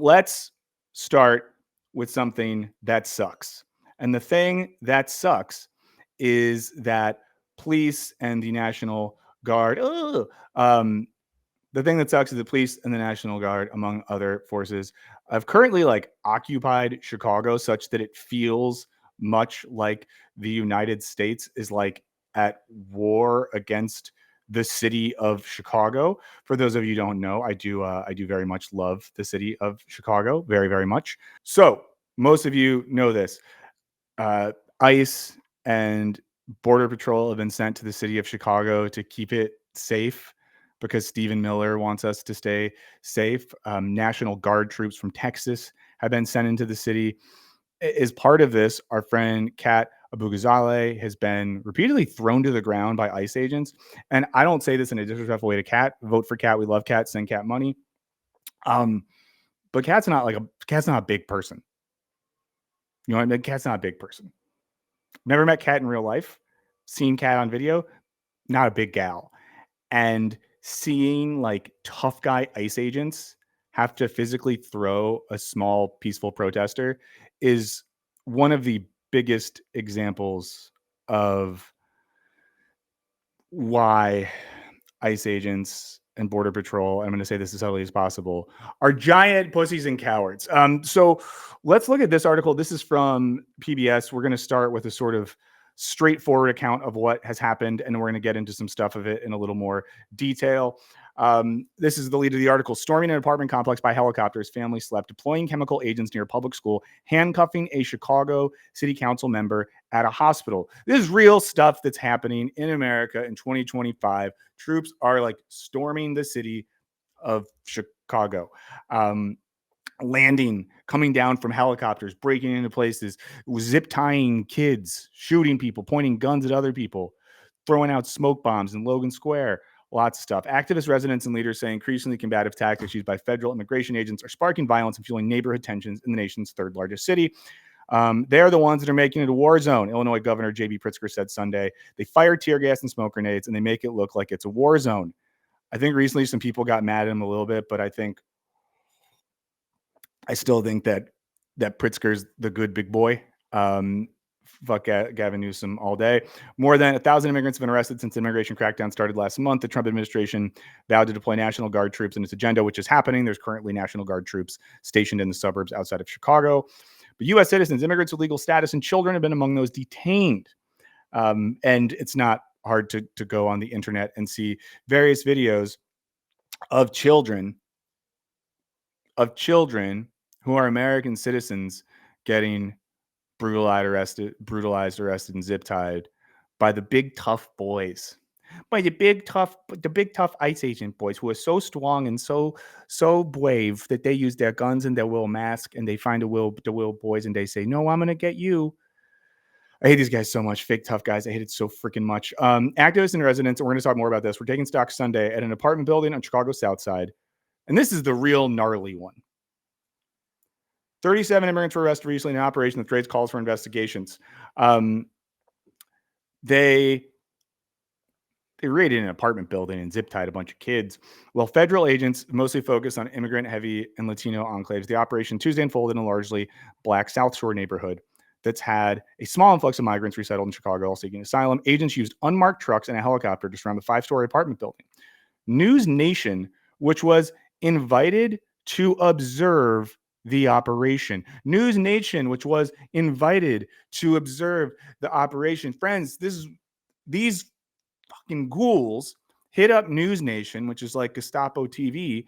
let's start with something that sucks. And the thing that sucks is that police and the National Guard, the thing that sucks is the police and the National Guard, among other forces, have currently like occupied Chicago such that it feels much like the United States is like at war against the city of Chicago. For those of you who don't know, I do very much love the city of Chicago, very very much. So most of you know this. Uh, ICE and Border Patrol have been sent to the city of Chicago to keep it safe because Stephen Miller wants us to stay safe. National Guard troops from Texas have been sent into the city. As part of this, our friend Kat Abugazale has been repeatedly thrown to the ground by ICE agents. And I don't say this in a disrespectful way to Kat. Vote for Kat. We love Kat. Send Kat money. But Kat's not a big person. You know what I mean? Kat's not a big person. Never met Kat in real life. Seen Kat on video. Not a big gal. And seeing like tough guy ICE agents have to physically throw a small peaceful protester is one of the biggest examples of why ICE agents and Border Patrol, I'm going to say this as subtly as possible, are giant pussies and cowards. So let's look at this article. This is from PBS. We're going to start with a sort of straightforward account of what has happened, and we're going to get into some stuff of it in a little more detail. This is the lead of the article. Storming an apartment complex by helicopters, family slept, deploying chemical agents near public school, handcuffing a Chicago city council member at a hospital. This is real stuff that's happening in America in 2025. Troops are like storming the city of Chicago. Landing, coming down from helicopters, breaking into places, zip tying kids, shooting people, pointing guns at other people, throwing out smoke bombs in Logan Square. Lots of stuff. Activists, residents, and leaders say increasingly combative tactics used by federal immigration agents are sparking violence and fueling neighborhood tensions in the nation's third largest city. They're the ones that are making it a war zone. Illinois Governor J.B. Pritzker said Sunday. They fire tear gas and smoke grenades, and they make it look like it's a war zone. I think recently some people got mad at him a little bit, but I still think that Pritzker's the good big boy. Fuck Gavin Newsom all day. More than 1,000 immigrants have been arrested since the immigration crackdown started last month. The Trump administration vowed to deploy National Guard troops in its agenda, which is happening. There's currently National Guard troops stationed in the suburbs outside of Chicago. But U.S. citizens, immigrants with legal status, and children have been among those detained. And it's not hard to go on the internet and see various videos of children who are American citizens getting brutalized, arrested, and zip tied by the big tough boys, by the big tough ICE agent boys who are so strong and so brave that they use their guns and their will mask, and they find the will boys and they say, "No, I'm gonna get you." I hate these guys so much. Fake tough guys. I hate it so freaking much. Activists and residents, and we're going to talk more about this. We're taking stock Sunday at an apartment building on Chicago's South Side. And this is the real gnarly one. 37 immigrants were arrested recently in an operation that raised calls for investigations. They raided an apartment building and zip tied a bunch of kids. While federal agents mostly focused on immigrant-heavy and Latino enclaves, the operation Tuesday unfolded in a largely black South Shore neighborhood that's had a small influx of migrants resettled in Chicago, all seeking asylum. Agents used unmarked trucks and a helicopter to surround the 5-story apartment building. News Nation, which was invited to observe the operation. News Nation, which was invited to observe the operation. Friends, these fucking ghouls hit up News Nation, which is like Gestapo TV,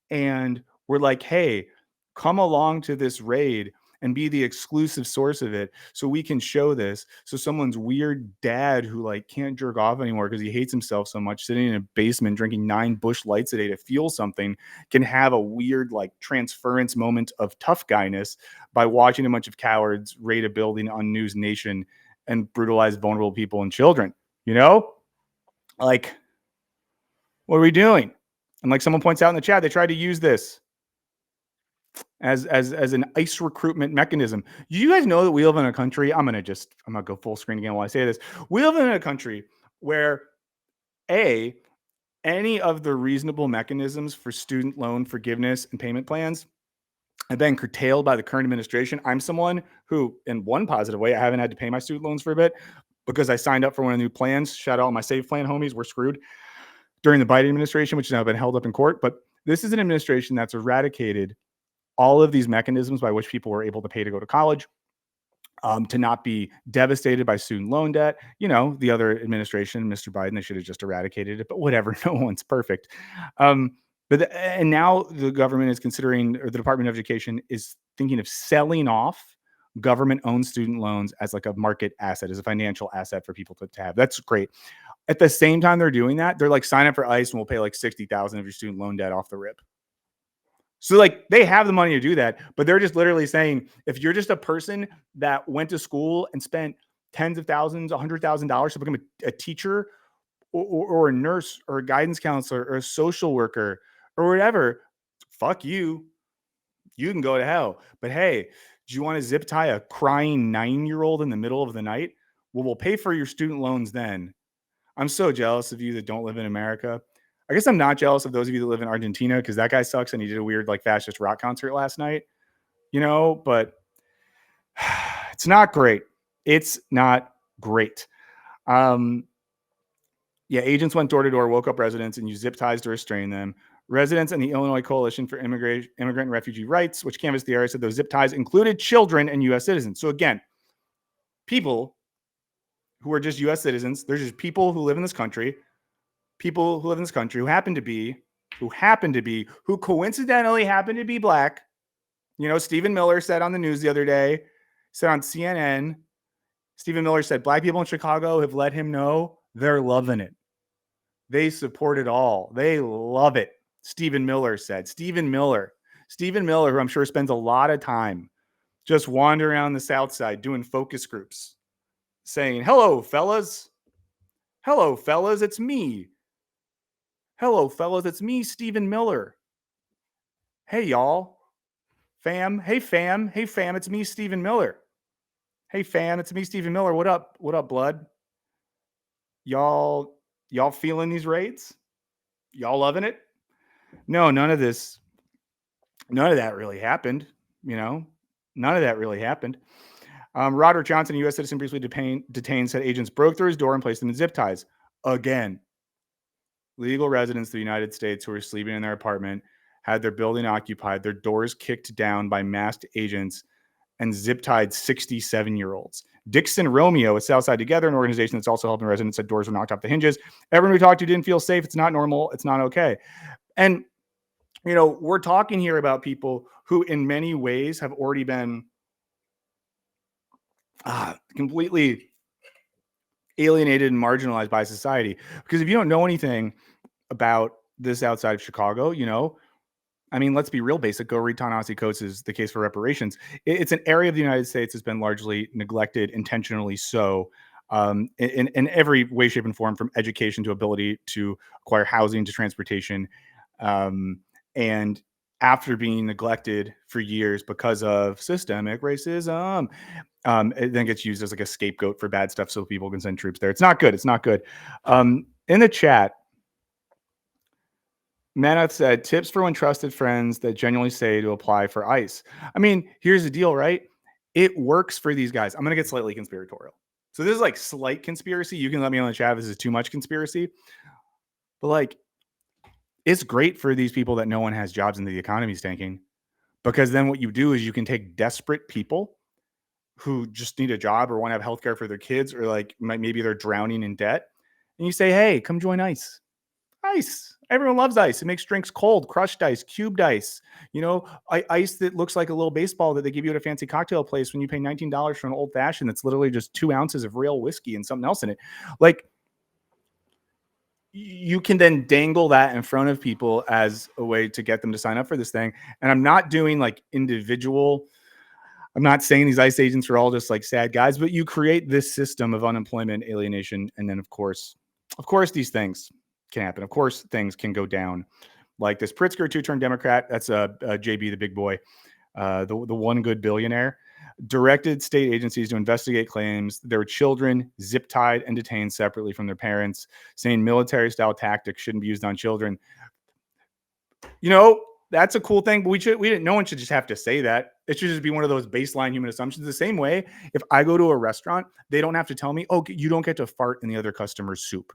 and were like, "Hey, come along to this raid and be the exclusive source of it so we can show this, so someone's weird dad who like can't jerk off anymore because he hates himself so much, sitting in a basement drinking 9 Busch Lights a day to feel something, can have a weird like transference moment of tough guyness by watching a bunch of cowards raid a building on News Nation and brutalize vulnerable people and children." You know, like, what are we doing? And like someone points out in the chat, they tried to use this as an ICE recruitment mechanism. You guys know that we live in a country. I'm gonna go full screen again while I say this. We live in a country where any of the reasonable mechanisms for student loan forgiveness and payment plans have been curtailed by the current administration. I'm someone who, in one positive way, I haven't had to pay my student loans for a bit because I signed up for one of the new plans. Shout out all my Save Plan homies. We're screwed during the Biden administration, which has now been held up in court. But this is an administration that's eradicated all of these mechanisms by which people were able to pay to go to college, to not be devastated by student loan debt. You know, the other administration, Mr. Biden, they should have just eradicated it, but whatever. No one's perfect. And now the government is considering, or the Department of Education is thinking of selling off government-owned student loans as like a market asset, as a financial asset for people to have. That's great. At the same time they're doing that, they're like, sign up for ICE and we'll pay like 60,000 of your student loan debt off the rip. So like they have the money to do that, but they're just literally saying, if you're just a person that went to school and spent tens of thousands, $100,000 to become a teacher or a nurse or a guidance counselor or a social worker or whatever, fuck you. You can go to hell. But hey, do you want to zip tie a crying 9-year-old in the middle of the night? Well, we'll pay for your student loans then. I'm so jealous of you that don't live in America. I guess I'm not jealous of those of you that live in Argentina because that guy sucks and he did a weird like fascist rock concert last night, but it's not great. It's not great. Yeah, agents went door to door, woke up residents, and used zip ties to restrain them. Residents and the Illinois Coalition for Immigrant and Refugee Rights, which canvassed the area, said those zip ties included children and U.S. citizens. So again, people who are just U.S. citizens, there's just people who live in this country, who coincidentally happen to be black. Stephen Miller said on the news the other day, said on CNN, Stephen Miller said, black people in Chicago have let him know they're loving it. They support it all. They love it. Stephen Miller said. Stephen Miller, who I'm sure spends a lot of time just wandering around the South Side doing focus groups, saying, hello, fellas. Hello, fellas. It's me. Hello, fellas. It's me, Stephen Miller. Hey, y'all. Fam. Hey, fam. Hey, fam. It's me, Stephen Miller. Hey, fam. It's me, Stephen Miller. What up? What up, blood? Y'all feeling these raids? Y'all loving it? No, none of that really happened. None of that really happened. Roderick Johnson, a U.S. citizen briefly detained, said agents broke through his door and placed him in zip ties. Again, legal residents of the United States who were sleeping in their apartment had their building occupied, their doors kicked down by masked agents, and zip tied 67-year-olds. Dixon Romeo at Southside Together, an organization that's also helping residents, said doors were knocked off the hinges. Everyone we talked to didn't feel safe. It's not normal. It's not okay. And, we're talking here about people who in many ways have already been completely alienated and marginalized by society. Because if you don't know anything about this outside of Chicago, let's be real basic. Go read Ta-Nehisi Coates' The Case for Reparations. It's an area of the United States that's been largely neglected, intentionally so, in every way, shape, and form, from education to ability to acquire housing to transportation. And after being neglected for years because of systemic racism, it then gets used as like a scapegoat for bad stuff so people can send troops there. It's not good. It's not good. In the chat, Manath said, tips for when trusted friends that genuinely say to apply for ICE. Here's the deal, right? It works for these guys. I'm going to get slightly conspiratorial. So this is like slight conspiracy. You can let me know in the chat if this is too much conspiracy. But like, it's great for these people that no one has jobs and the economy's tanking. Because then what you do is you can take desperate people who just need a job or want to have healthcare for their kids, or like maybe they're drowning in debt. And you say, hey, come join ICE. ICE. Everyone loves ice. It makes drinks cold. Crushed ice, cubed ice. Ice that looks like a little baseball that they give you at a fancy cocktail place when you pay $19 for an old fashioned that's literally just 2 ounces of real whiskey and something else in it. Like, you can then dangle that in front of people as a way to get them to sign up for this thing. And I'm not doing like individual. I'm not saying these ICE agents are all just like sad guys, but you create this system of unemployment, alienation, and then of course, these things can happen. Of course, things can go down. Like this Pritzker, 2-term Democrat, that's JB, the big boy, the one good billionaire, directed state agencies to investigate claims there were children zip tied and detained separately from their parents, saying military style tactics shouldn't be used on children. That's a cool thing, but no one should just have to say that. It should just be one of those baseline human assumptions. The same way, if I go to a restaurant, they don't have to tell me, oh, you don't get to fart in the other customer's soup.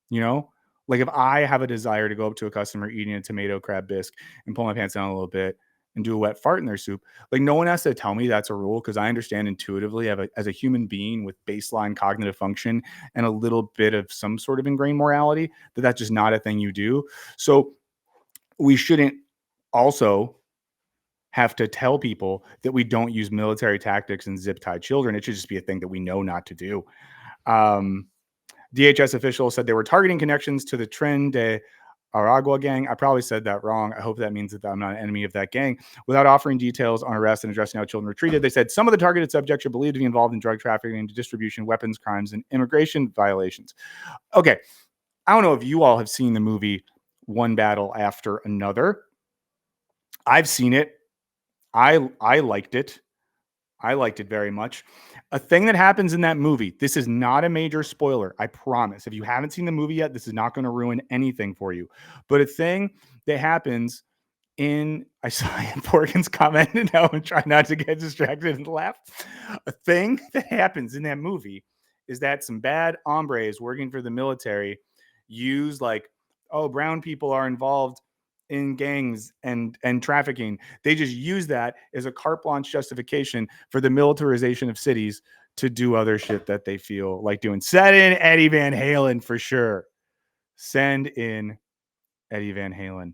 You know, like if I have a desire to go up to a customer eating a tomato crab bisque and pull my pants down a little bit and do a wet fart in their soup, like no one has to tell me that's a rule, because I understand intuitively as a human being with baseline cognitive function and a little bit of some sort of ingrained morality that that's just not a thing you do. So we shouldn't also have to tell people that we don't use military tactics and zip tie children. It should just be a thing that we know not to do. DHS officials said they were targeting connections to the Tren de Aragua gang. I probably said that wrong. I hope that means that I'm not an enemy of that gang. Without offering details on arrests and addressing how children were treated, they said some of the targeted subjects are believed to be involved in drug trafficking, distribution, weapons crimes, and immigration violations. Okay, I don't know if you all have seen the movie One Battle After Another. I've seen it. I liked it. I liked it very much. A thing that happens in that movie, this is not a major spoiler, I promise. If you haven't seen the movie yet, this is not going to ruin anything for you. But a thing that happens I saw Ian Porkins comment, and now I'm trying not to get distracted and laugh. A thing that happens in that movie is that some bad hombres working for the military use like, oh, brown people are involved in gangs and trafficking. They just use that as a carte blanche justification for the militarization of cities to do other shit that they feel like doing. Send in Eddie Van Halen for sure. Send in Eddie Van Halen.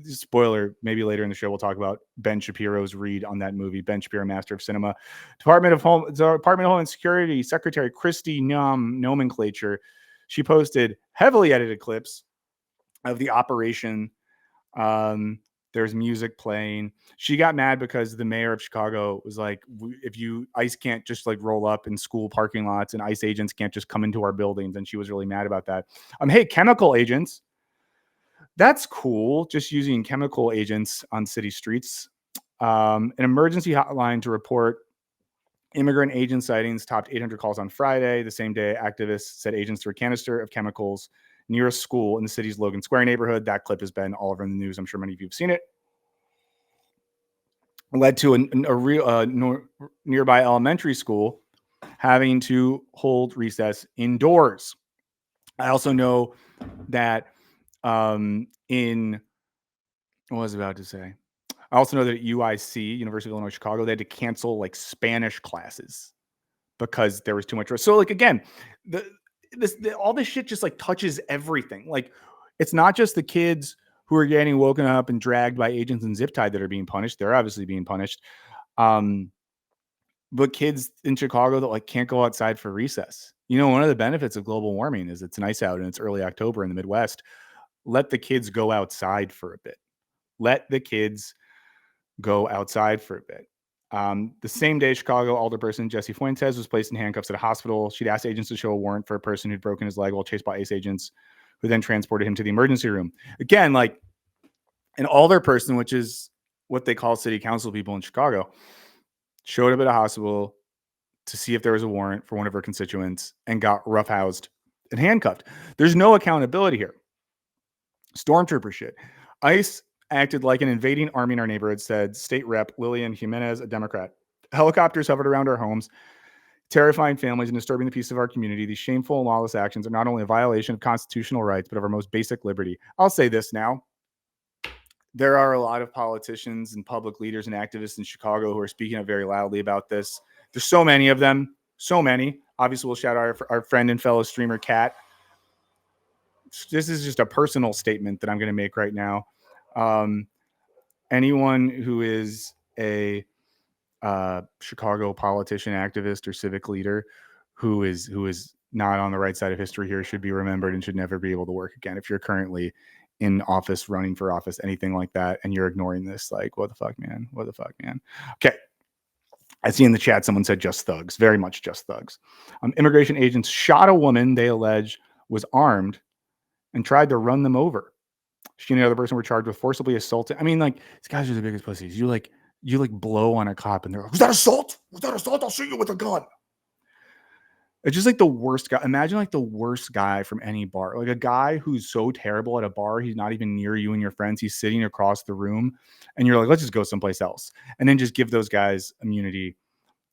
Spoiler, maybe later in the show we'll talk about Ben Shapiro's read on that movie. Ben Shapiro, master of cinema. Department of Homeland Security Secretary Kristi Nomenclature. She posted heavily edited clips of the operation. There's music playing. She got mad because the mayor of Chicago was like, if ICE can't just like roll up in school parking lots, and ICE agents can't just come into our buildings. And she was really mad about that. Hey, chemical agents. That's cool. Just using chemical agents on city streets. An emergency hotline to report immigrant agent sightings topped 800 calls on Friday. The same day, activists said agents threw a canister of chemicals near a school in the city's Logan Square neighborhood. That clip has been all over the news. I'm sure many of you have seen it. It led to a nearby elementary school having to hold recess indoors. I also know that what was I about to say? I also know that at UIC, University of Illinois Chicago, they had to cancel like Spanish classes because there was too much risk. So like, again, all this shit just like touches everything. Like, it's not just the kids who are getting woken up and dragged by agents and zip tied that are being punished. They're obviously being punished. But kids in Chicago that like can't go outside for recess. You know, one of the benefits of global warming is it's nice out and it's early October in the Midwest. Let the kids go outside for a bit. Let the kids go outside for a bit. The same day, Chicago alderperson Jesse Fuentes was placed in handcuffs at a hospital. She'd asked agents to show a warrant for a person who'd broken his leg while chased by ICE agents, who then transported him to the emergency room. Again, like an alderperson, which is what they call city council people in Chicago, showed up at a hospital to see if there was a warrant for one of her constituents and got roughhoused and handcuffed. There's no accountability here. Stormtrooper shit. ICE acted like an invading army in our neighborhood, said State Rep Lillian Jimenez, a Democrat. Helicopters hovered around our homes, terrifying families and disturbing the peace of our community. These shameful and lawless actions are not only a violation of constitutional rights, but of our most basic liberty. I'll say this now. There are a lot of politicians and public leaders and activists in Chicago who are speaking up very loudly about this. There's so many of them, so many. Obviously, we'll shout out our friend and fellow streamer, Kat. This is just a personal statement that I'm going to make right now. Anyone who is a Chicago politician, activist, or civic leader who is not on the right side of history here should be remembered and should never be able to work again. If you're currently in office, running for office, anything like that, and you're ignoring this, like, what the fuck, man? What the fuck, man? Okay. I see in the chat someone said just thugs. Very much just thugs. Immigration agents shot a woman they allege was armed and tried to run them over. She and the other person were charged with forcibly assaulting. I mean, like, these guys are the biggest pussies. You blow on a cop and they're like, was that assault? Was that assault? I'll shoot you with a gun. It's just like the worst guy. Imagine like the worst guy from any bar, like a guy who's so terrible at a bar, he's not even near you and your friends. He's sitting across the room, and you're like, let's just go someplace else, and then just give those guys immunity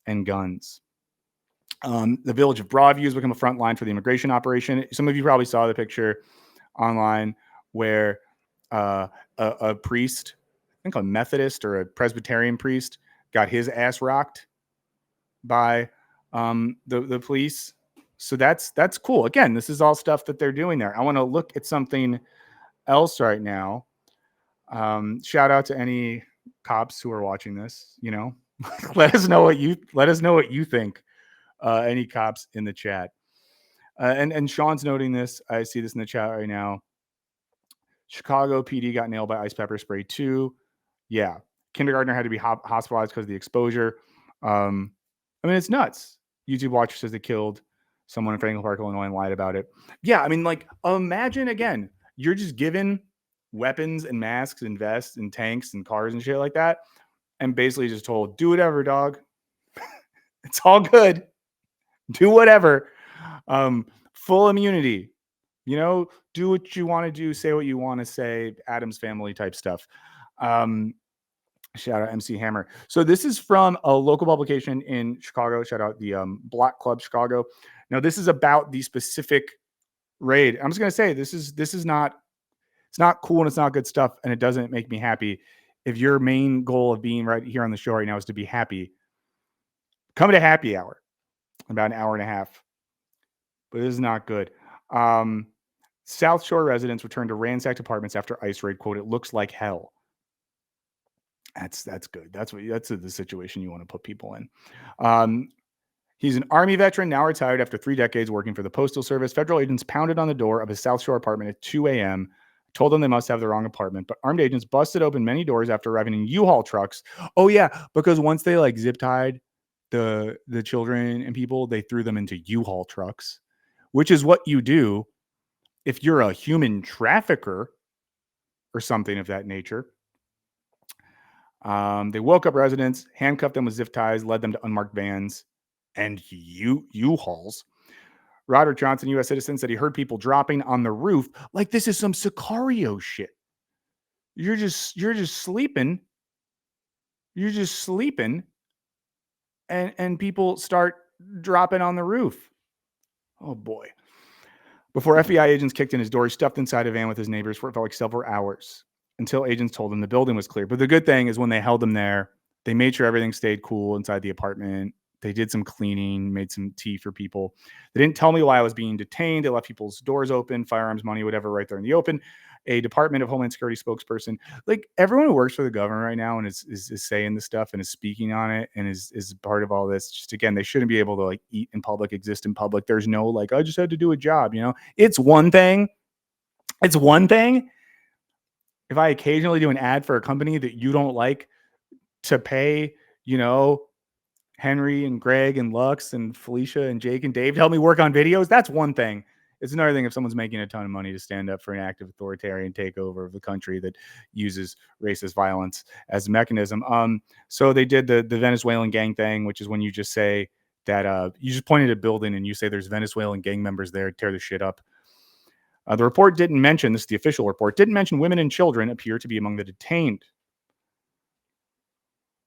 and guns. The village of Broadview has become a front line for the immigration operation. Some of you probably saw the picture online where a priest, I think a Methodist or a Presbyterian priest, got his ass rocked by the police. So that's cool. Again, this is all stuff that they're doing there. I want to look at something else right now. Shout out to any cops who are watching this. You know, let us know what you think. Any cops in the chat. And Sean's noting this. I see this in the chat right now. Chicago PD got nailed by ice pepper spray too. Yeah, kindergartner had to be hospitalized because of the exposure. I mean, it's nuts. YouTube watcher says they killed someone in Franklin Park, Illinois, and lied about it. Yeah, I mean, like, imagine again, you're just given weapons and masks and vests and tanks and cars and shit like that, and basically just told, do whatever, dog. It's all good. Do whatever. Full immunity. You know, do what you want to do, say what you want to say, Adam's family type stuff. Shout out MC Hammer. So this is from a local publication in Chicago. Shout out the Black Club Chicago. Now this is about the specific raid. I'm just gonna say this is not, it's not cool and it's not good stuff, and it doesn't make me happy. If your main goal of being right here on the show right now is to be happy, come to happy hour about an hour and a half. But this is not good. South Shore residents returned to ransacked apartments after ICE raid. Quote, it looks like hell. That's good. That's the situation you want to put people in. He's an Army veteran, now retired after 3 decades working for the Postal Service. Federal agents pounded on the door of his South Shore apartment at 2 a.m., told them they must have the wrong apartment, but armed agents busted open many doors after arriving in U-Haul trucks. Oh yeah, because once they like zip tied the children and people, they threw them into U-Haul trucks, which is what you do if you're a human trafficker or something of that nature. They woke up residents, handcuffed them with zip ties, led them to unmarked vans and U-Hauls. Roderick Johnson, U.S. citizen, said he heard people dropping on the roof like this is some Sicario shit. You're just sleeping. You're just sleeping, and people start dropping on the roof. Oh boy. Before FBI agents kicked in his door, he stuffed inside a van with his neighbors for it felt like several hours until agents told him the building was clear. But the good thing is when they held him there, they made sure everything stayed cool inside the apartment. They did some cleaning, made some tea for people. They didn't tell me why I was being detained. They left people's doors open, firearms, money, whatever, right there in the open. A Department of Homeland Security spokesperson, like everyone who works for the government right now and is saying this stuff and is speaking on it and is part of all this. Just again, they shouldn't be able to like eat in public, exist in public. There's no like, I just had to do a job, you know? It's one thing. It's one thing if I occasionally do an ad for a company that you don't like to pay, you know, Henry and Greg and Lux and Felicia and Jake and Dave to help me work on videos. That's one thing. It's another thing if someone's making a ton of money to stand up for an active authoritarian takeover of the country that uses racist violence as a mechanism. So they did the Venezuelan gang thing, which is when you just say that you just point at a building and you say there's Venezuelan gang members there, tear the shit up. The report didn't mention, this is the official report, didn't mention women and children appear to be among the detained.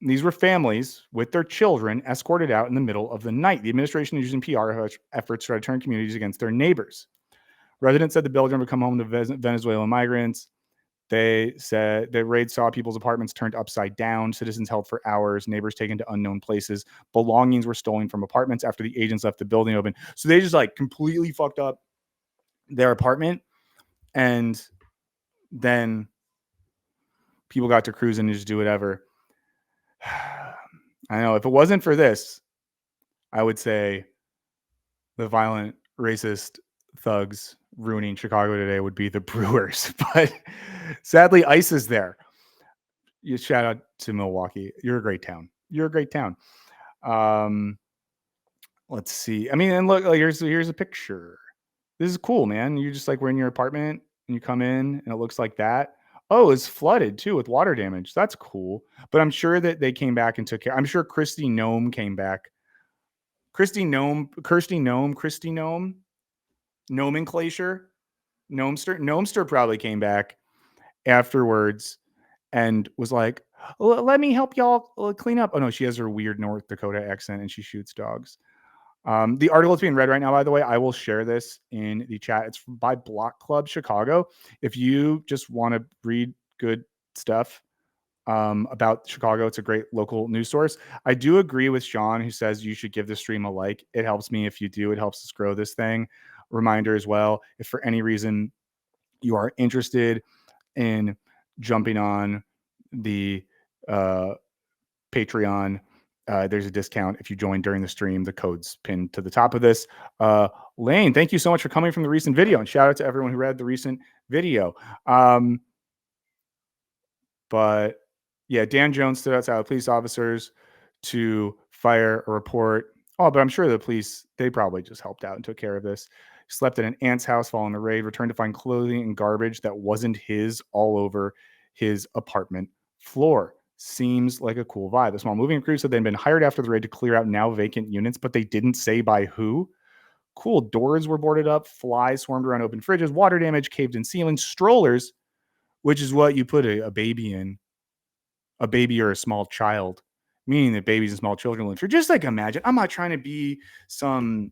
These were families with their children escorted out in the middle of the night. The administration is using PR efforts to turn communities against their neighbors. Residents said the building would come home to Venezuelan migrants. They said the raid saw people's apartments turned upside down, citizens held for hours, neighbors taken to unknown places. Belongings were stolen from apartments after the agents left the building open. So they just like completely fucked up their apartment. And then people got to cruise and just do whatever. I know if it wasn't for this, I would say the violent racist thugs ruining Chicago today would be the Brewers. But sadly, ICE is there. You shout out to Milwaukee. You're a great town. You're a great town. Let's see. I mean, and look, like, here's a picture. This is cool, man. You just like we're in your apartment and you come in and it looks like that. Oh, it's flooded too with water damage. That's cool. But I'm sure that they came back and took care. I'm sure Christy Nome came back. Nomenclature. Gnomester probably came back afterwards and was like, let me help y'all clean up. Oh no, she has her weird North Dakota accent and she shoots dogs. The article is being read right now, by the way. I will share this in the chat. It's by Block Club Chicago. If you just want to read good stuff about Chicago, it's a great local news source. I do agree with Sean, who says you should give the stream a like. It helps me if you do. It helps us grow this thing. Reminder as well, if for any reason you are interested in jumping on the Patreon, there's a discount if you join during the stream. The code's pinned to the top of this. Lane, thank you so much for coming from the recent video, and shout out to everyone who read the recent video. But yeah, Dan Jones stood outside of police officers to fire a report. Oh, but I'm sure the police, they probably just helped out and took care of this. Slept in an aunt's house following the raid, returned to find clothing and garbage that wasn't his all over his apartment floor. Seems like a cool vibe. The small moving crew said they'd been hired after the raid to clear out now vacant units, but they didn't say by who. Cool. Doors were boarded up, flies swarmed around open fridges, water damage, caved in ceilings, strollers, which is what you put a baby in, a baby or a small child, meaning that babies and small children live through. Just like imagine, I'm not trying to be some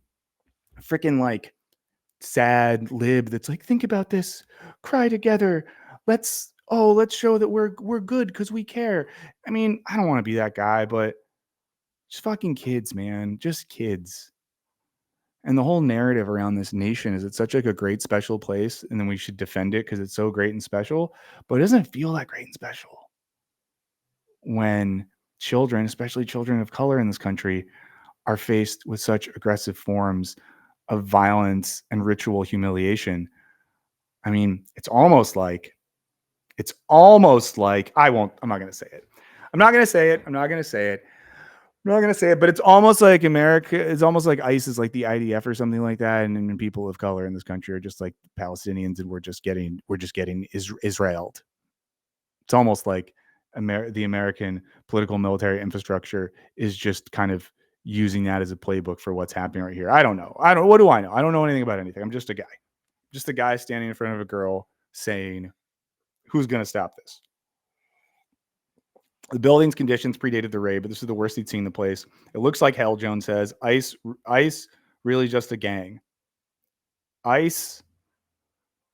freaking like sad lib that's like, think about this, cry together. Let's show that we're good because we care. I mean, I don't want to be that guy, but just fucking kids, man. Just kids. And the whole narrative around this nation is it's such like a great special place, and then we should defend it because it's so great and special, but it doesn't feel that great and special when children, especially children of color in this country, are faced with such aggressive forms of violence and ritual humiliation. I mean, it's almost like I'm not going to say it. I'm not going to say it, but it's almost like America, it's almost like ICE is like the IDF or something like that. And people of color in this country are just like Palestinians, and we're just getting Israeled. It's almost like the American political military infrastructure is just kind of using that as a playbook for what's happening right here. I don't know. What do I know? I don't know anything about anything. I'm just a guy standing in front of a girl saying, who's going to stop this? The building's conditions predated the raid, but this is the worst he'd seen the place. It looks like hell, Jones says. ICE really just a gang. ICE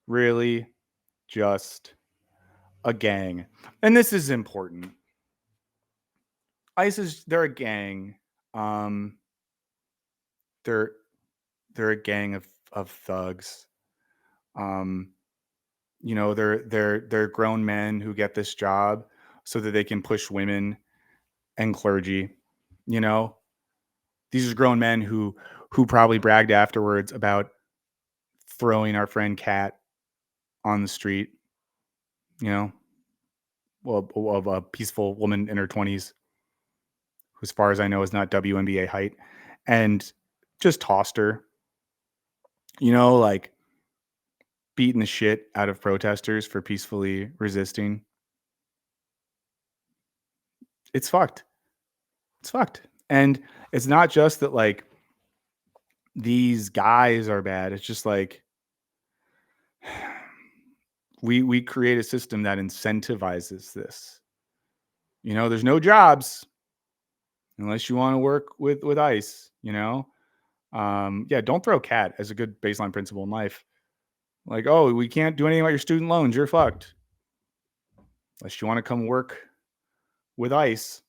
really just a gang. And this is important. They're a gang. They're a gang of thugs. They're grown men who get this job so that they can push women and clergy. These are grown men who probably bragged afterwards about throwing our friend Kat on the street. Of a peaceful woman in her 20s, who, as far as I know, is not WNBA height, and just tossed her. Like beating the shit out of protesters for peacefully resisting. It's fucked. And it's not just that like these guys are bad. It's just like we create a system that incentivizes this. There's no jobs unless you want to work with ICE. Don't throw Cat as a good baseline principle in life. Like, oh, we can't do anything about your student loans. You're fucked. Unless you want to come work with ICE.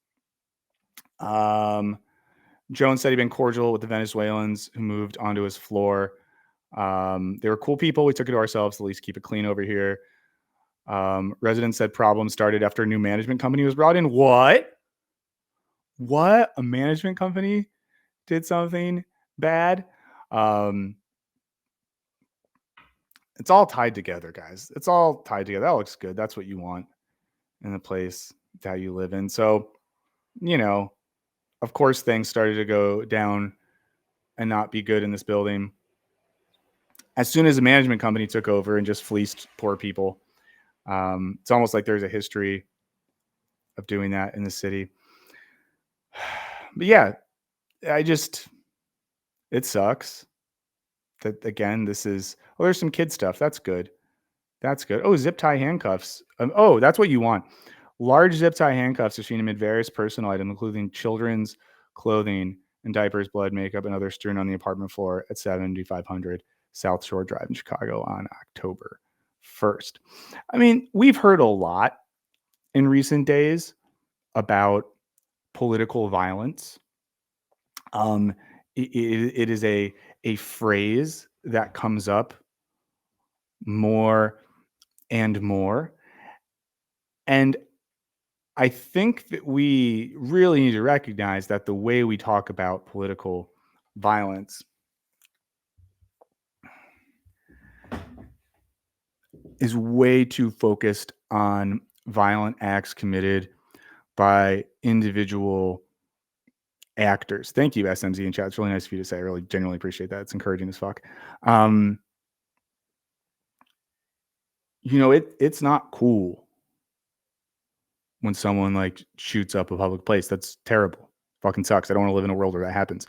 Jones said he'd been cordial with the Venezuelans who moved onto his floor. They were cool people. We took it to ourselves to at least keep it clean over here. Residents said problems started after a new management company was brought in. What? A management company did something bad? It's all tied together, guys. It's all tied together. That looks good. That's what you want in the place that you live in. So, of course, things started to go down and not be good in this building as soon as the management company took over and just fleeced poor people. It's almost like there's a history of doing that in the city. But yeah, It sucks. That again, this is there's some kid stuff. That's good. That's good. Oh, zip tie handcuffs. Oh, that's what you want. Large zip tie handcuffs are seen amid various personal items, including children's clothing and diapers, blood, makeup, and others strewn on the apartment floor at 7500 South Shore Drive in Chicago on October 1st. I mean, we've heard a lot in recent days about political violence. It is a phrase that comes up more and more. And I think that we really need to recognize that the way we talk about political violence is way too focused on violent acts committed by individual actors. Thank you, SMZ in chat. It's really nice of you to say. I really genuinely appreciate that. It's encouraging as fuck. It's not cool when someone like shoots up a public place. That's terrible. Fucking sucks. I don't want to live in a world where that happens.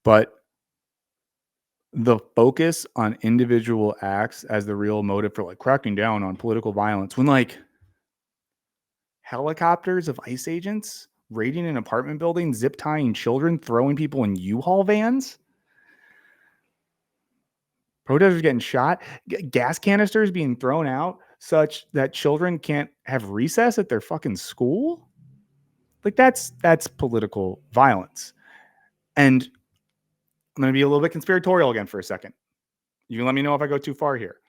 But the focus on individual acts as the real motive for like cracking down on political violence, when like helicopters of ICE agents raiding an apartment building, zip tying children, throwing people in U-Haul vans, protesters getting shot, gas canisters being thrown out such that children can't have recess at their fucking school. Like that's political violence. And I'm going to be a little bit conspiratorial again for a second. You can let me know if I go too far here.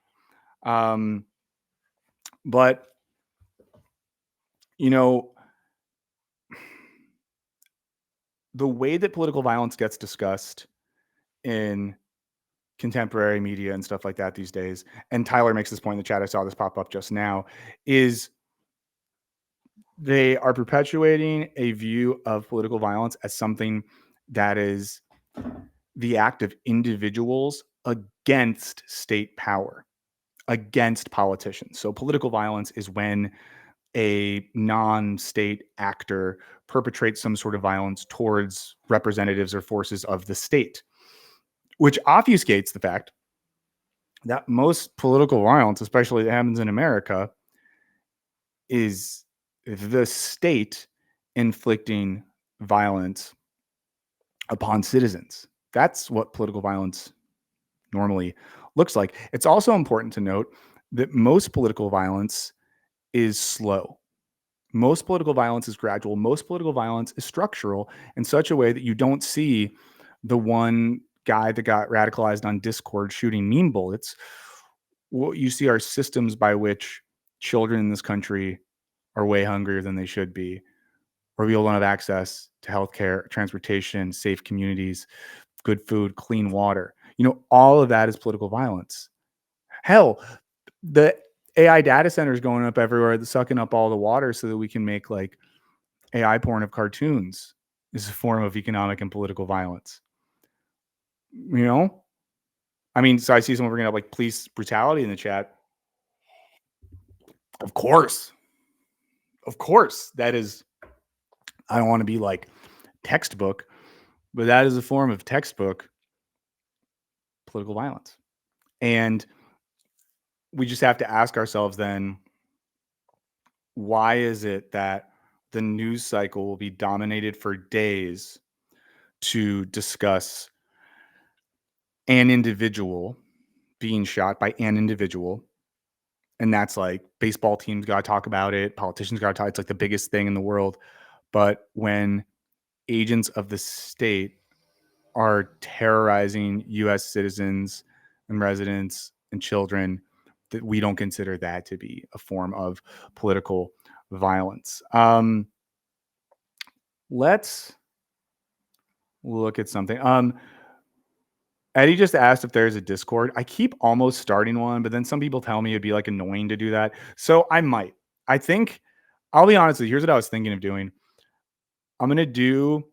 But the way that political violence gets discussed in contemporary media and stuff like that these days, and Tyler makes this point in the chat, I saw this pop up just now, is they are perpetuating a view of political violence as something that is the act of individuals against state power, against politicians. So political violence is when a non-state actor perpetrates some sort of violence towards representatives or forces of the state, which obfuscates the fact that most political violence, especially that happens in America, is the state inflicting violence upon citizens. That's what political violence normally looks like. It's also important to note that most political violence is slow. Most political violence is gradual. Most political violence is structural in such a way that you don't see the one guy that got radicalized on Discord shooting meme bullets. What you see are systems by which children in this country are way hungrier than they should be, where people don't have access to healthcare, transportation, safe communities, good food, clean water. All of that is political violence. Hell, the AI data centers going up everywhere, sucking up all the water so that we can make like AI porn of cartoons is a form of economic and political violence. I mean, so I see someone bringing up like police brutality in the chat. Of course, that is, I don't want to be like textbook, but that is a form of textbook political violence. And we just have to ask ourselves then, why is it that the news cycle will be dominated for days to discuss an individual being shot by an individual? And that's like baseball teams got to talk about it. Politicians got to talk. It's like the biggest thing in the world. But when agents of the state are terrorizing U.S. citizens and residents and children, that we don't consider that to be a form of political violence. Let's look at something. Eddie just asked if there's a Discord. I keep almost starting one, but then some people tell me it'd be like annoying to do that. So I might. I think, I'll be honest with you, here's what I was thinking of doing. I'm going to do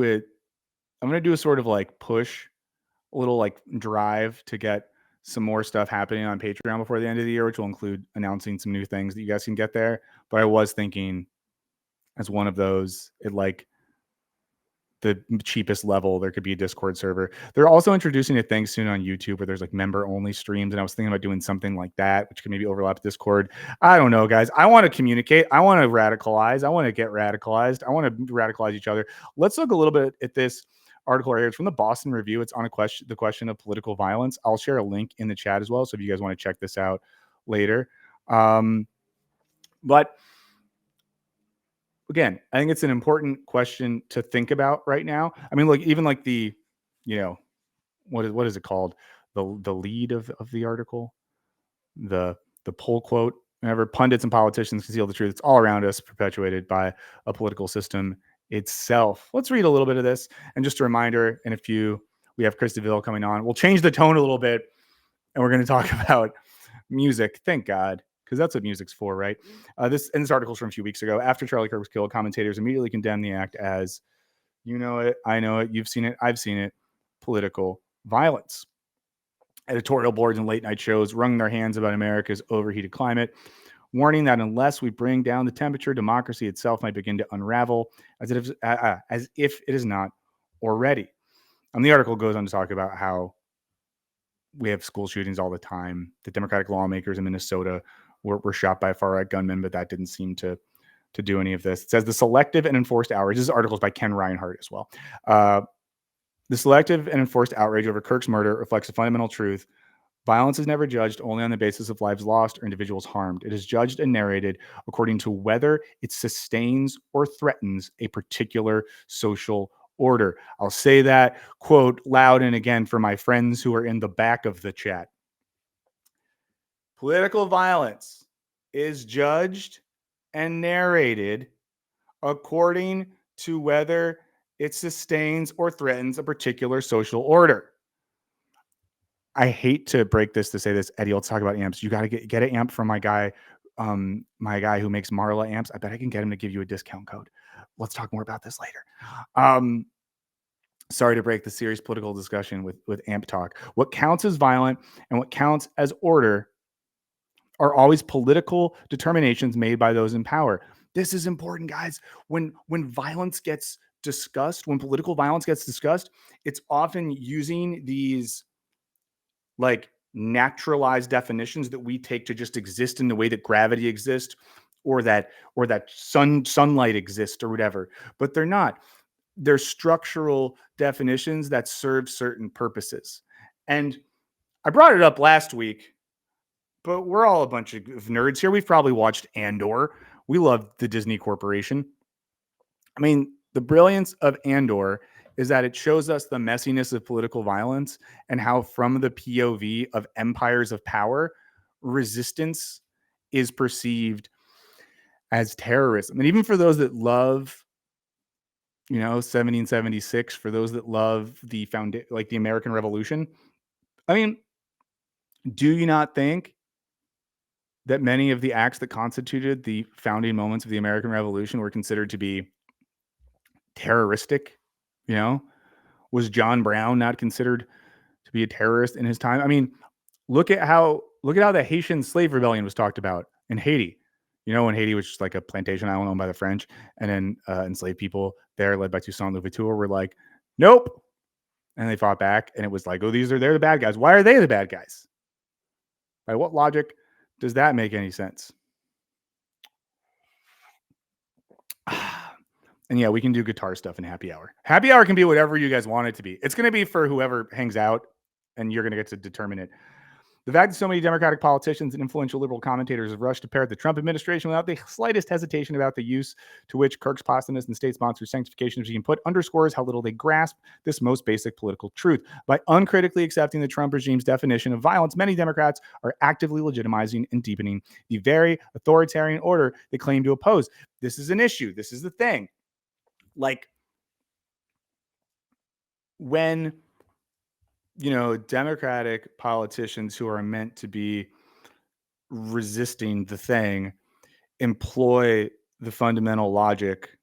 a sort of like push, a little like drive to get some more stuff happening on Patreon before the end of the year, which will include announcing some new things that you guys can get there. But I was thinking as one of those, the cheapest level, there could be a Discord server. They're also introducing a thing soon on YouTube where there's like member only streams. And I was thinking about doing something like that, which could maybe overlap Discord. I don't know, guys. I want to communicate. I want to radicalize. I want to get radicalized. I want to radicalize each other. Let's look a little bit at this article right here. It's from the Boston Review. It's on the question of political violence. I'll share a link in the chat as well. So if you guys want to check this out later. But again, I think it's an important question to think about right now. I mean, look, even like the, what is it called? The lead of the article, the poll quote, whenever pundits and politicians conceal the truth, it's all around us, perpetuated by a political system itself. Let's read a little bit of this. And just a reminder, we have Chris DeVille coming on. We'll change the tone a little bit, and we're going to talk about music. Thank God, because that's what music's for, right? This article's from a few weeks ago. After Charlie Kirk was killed, commentators immediately condemned the act as, you know it, I know it, you've seen it, I've seen it, political violence. Editorial boards and late night shows wrung their hands about America's overheated climate, warning that unless we bring down the temperature, democracy itself might begin to unravel, as if it is not already. The article goes on to talk about how we have school shootings all the time. The Democratic lawmakers in Minnesota were shot by far-right gunmen, but that didn't seem to do any of this. It says the selective and enforced outrage. This article is by Ken Reinhardt as well. The selective and enforced outrage over Kirk's murder reflects a fundamental truth. Violence is never judged only on the basis of lives lost or individuals harmed. It is judged and narrated according to whether it sustains or threatens a particular social order. I'll say that quote loud and again for my friends who are in the back of the chat. Political violence is judged and narrated according to whether it sustains or threatens a particular social order. I hate to break this to say this, Eddie. Let's talk about amps. You got to get an amp from my guy who makes Marla amps. I bet I can get him to give you a discount code. Let's talk more about this later. Sorry to break the serious political discussion with amp talk. What counts as violent and what counts as order are always political determinations made by those in power. This is important, guys. When violence gets discussed, when political violence gets discussed, it's often using these like naturalized definitions that we take to just exist in the way that gravity exists or that sunlight exists or whatever, but they're not. They're structural definitions that serve certain purposes. And I brought it up last week, but we're all a bunch of nerds here. We've probably watched Andor. We love the Disney Corporation. I mean, the brilliance of Andor is that it shows us the messiness of political violence and how from the POV of empires of power, resistance is perceived as terrorism. And even for those that love, 1776, for those that love the American Revolution, I mean, do you not think that many of the acts that constituted the founding moments of the American Revolution were considered to be terroristic? Was John Brown not considered to be a terrorist in his time? I mean, look at how the Haitian slave rebellion was talked about in Haiti. When Haiti was just like a plantation island owned by the French, and then enslaved people there, led by Toussaint Louverture, were like, nope, and they fought back, and it was like, oh, they're the bad guys. Why are they the bad guys? By what logic does that make any sense? And yeah, we can do guitar stuff in happy hour. Happy hour can be whatever you guys want it to be. It's going to be for whoever hangs out, and you're going to get to determine it. The fact that so many Democratic politicians and influential liberal commentators have rushed to parrot the Trump administration without the slightest hesitation about the use to which Kirk's posthumous and state-sponsored sanctification regime put underscores how little they grasp this most basic political truth. By uncritically accepting the Trump regime's definition of violence, many Democrats are actively legitimizing and deepening the very authoritarian order they claim to oppose. This is an issue. This is the thing. Like, when Democratic politicians who are meant to be resisting the thing employ the fundamental logic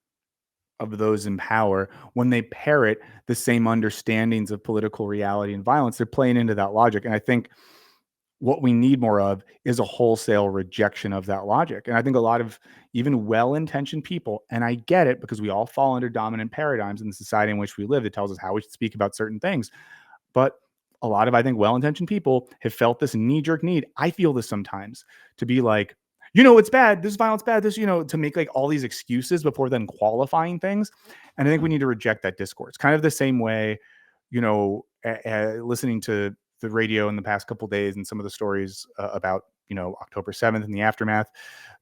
of those in power, when they parrot the same understandings of political reality and violence, they're playing into that logic. And I think What we need more of is a wholesale rejection of that logic. And I think a lot of even well-intentioned people, and I get it because we all fall under dominant paradigms in the society in which we live that tells us how we should speak about certain things. But a lot of, I think, well-intentioned people have felt this knee-jerk need. I feel this sometimes to be like, it's bad. This violence bad. This, to make like all these excuses before then qualifying things. And I think we need to reject that discourse. Kind of the same way, listening to the radio in the past couple of days and some of the stories about, October 7th and the aftermath,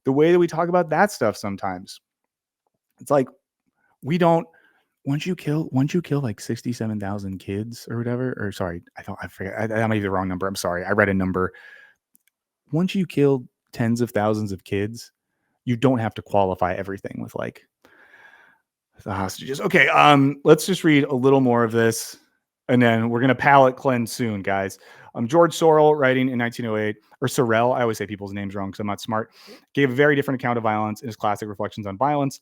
the way that we talk about that stuff sometimes, it's like we don't once you kill like 67,000 kids or whatever, or sorry, I forget. That might be the wrong number. I'm sorry. I read a number. Once you kill tens of thousands of kids, you don't have to qualify everything with like the hostages. Okay. Let's just read a little more of this and then we're going to palate cleanse soon, guys. George Sorrell, writing in 1908, or Sorrell, I always say people's names wrong because I'm not smart, gave a very different account of violence in his classic Reflections on Violence.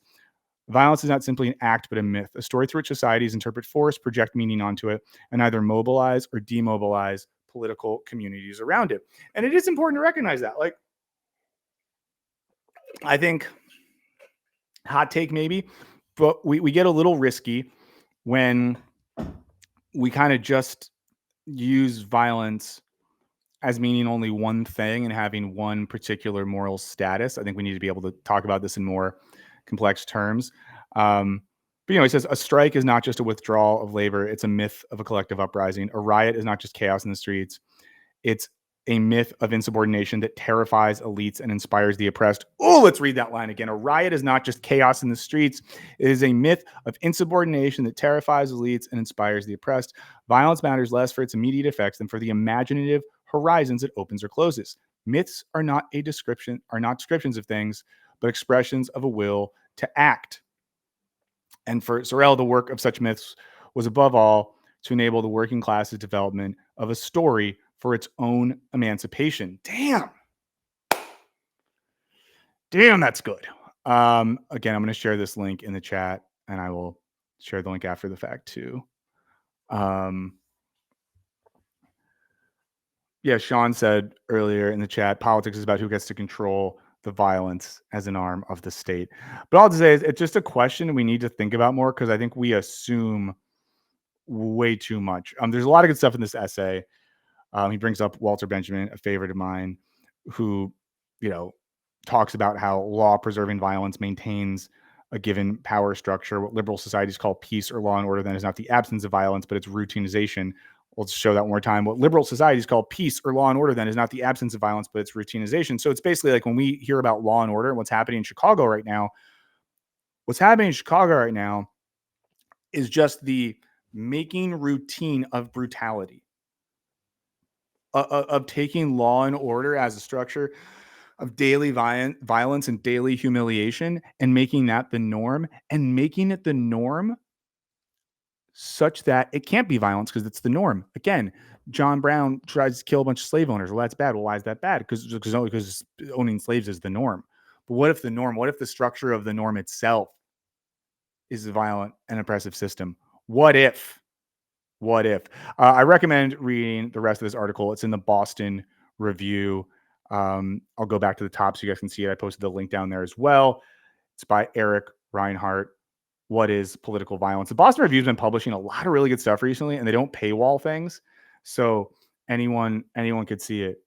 Violence is not simply an act, but a myth, a story through which societies interpret force, project meaning onto it, and either mobilize or demobilize political communities around it. And it is important to recognize that. Like, I think, hot take maybe, but we get a little risky when we kind of just use violence as meaning only one thing and having one particular moral status. I think we need to be able to talk about this in more complex terms. But he says a strike is not just a withdrawal of labor; it's a myth of a collective uprising. A riot is not just chaos in the streets; it's a myth of insubordination that terrifies elites and inspires the oppressed. Oh, let's read that line again. A riot is not just chaos in the streets; it is a myth of insubordination that terrifies elites and inspires the oppressed. Violence matters less for its immediate effects than for the imaginative horizons it opens or closes. Myths are not descriptions of things, but expressions of a will to act. And for Sorrell, the work of such myths was above all to enable the working class's development of a story for its own emancipation. Damn, that's good. Again, I'm going to share this link in the chat, and I will share the link after the fact too. Yeah, Sean said earlier in the chat, politics is about who gets to control the violence as an arm of the state. But all I'll say is it's just a question we need to think about more because I think we assume way too much. There's a lot of good stuff in this essay. He brings up Walter Benjamin, a favorite of mine, who, talks about how law-preserving violence maintains a given power structure. What liberal societies call peace or law and order then is not the absence of violence, but its routinization. Let's show that one more time. What liberal societies call peace or law and order then is not the absence of violence, but its routinization. So it's basically like when we hear about law and order and what's happening in Chicago right now, is just the making routine of brutality, of taking law and order as a structure of daily violence and daily humiliation and making that the norm, and making it the norm such that it can't be violence because it's the norm. Again, John Brown tries to kill a bunch of slave owners. Well, that's bad. Well, why is that bad? Because owning slaves is the norm. But what if the structure of the norm itself is a violent and oppressive system? What if? I recommend reading the rest of this article. It's in the Boston Review. I'll go back to the top so you guys can see it. I posted the link down there as well. It's by Eric Reinhart. What is political violence? The Boston Review has been publishing a lot of really good stuff recently, and they don't paywall things. So anyone could see it.